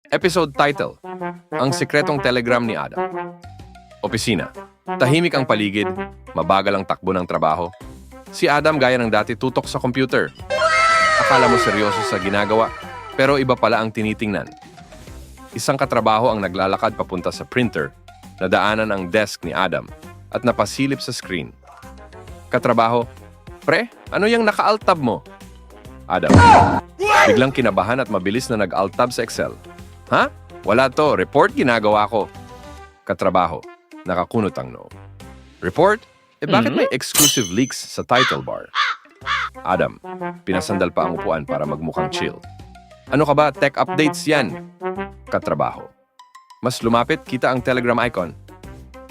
Episode title, Ang Sikretong Telegram ni Adam. Opisina. Tahimik ang paligid, mabagal ang takbo ng trabaho. Si Adam gaya ng dati tutok sa computer. Akala mo seryoso sa ginagawa, pero iba pala ang tinitingnan. Isang katrabaho ang naglalakad papunta sa printer, nadaanan ang desk ni Adam at napasilip sa screen. Katrabaho, "Pre, ano yung naka-alt tab mo?" Adam, biglang kinabahan at mabilis na nag-alt tab sa Excel. "Ha? Wala to. Report ginagawa ko." Katrabaho, nakakunot ang no. "Report? Bakit may exclusive leaks sa title bar?" Adam, pinasandal pa ang upuan para magmukhang chill. "Ano ka ba? Tech updates yan." Katrabaho, mas lumapit, kita ang Telegram icon.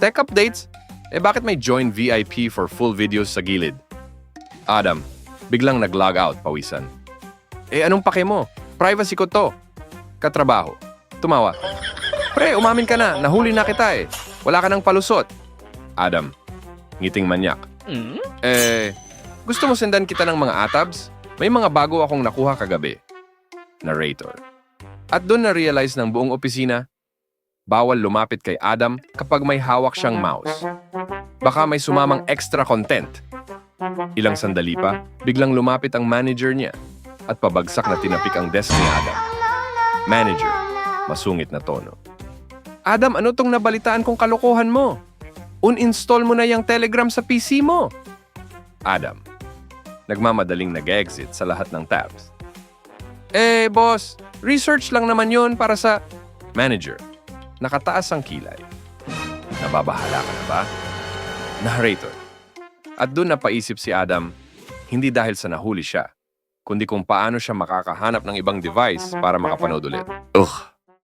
"Tech updates? Bakit may join VIP for full videos sa gilid?" Adam, biglang nag-log out, pawisan. Anong pake mo? Privacy ko to." Katrabaho, tumawa. "Pre, umamin ka na. Nahuli na kita eh. Wala ka ng palusot." Adam, ngiting manyak. Gusto mo sendan kita ng mga atabs? May mga bago akong nakuha kagabi." Narrator. At doon na-realize ng buong opisina, bawal lumapit kay Adam kapag may hawak siyang mouse. Baka may sumamang extra content. Ilang sandali pa, biglang lumapit ang manager niya at pabagsak na tinapik ang desk ni Adam. Manager, masungit na tono. "Adam, ano tong nabalitaan kong kalokohan mo? Uninstall mo na yung Telegram sa PC mo." Adam, nagmamadaling nag-exit sa lahat ng tabs. Boss, research lang naman yon para sa..." Manager, nakataas ang kilay. "Nababahala ka na ba?" Narrator. At doon napaisip si Adam, hindi dahil sa nahuli siya, kundi kung paano siya makakahanap ng ibang device para makapanood ulit.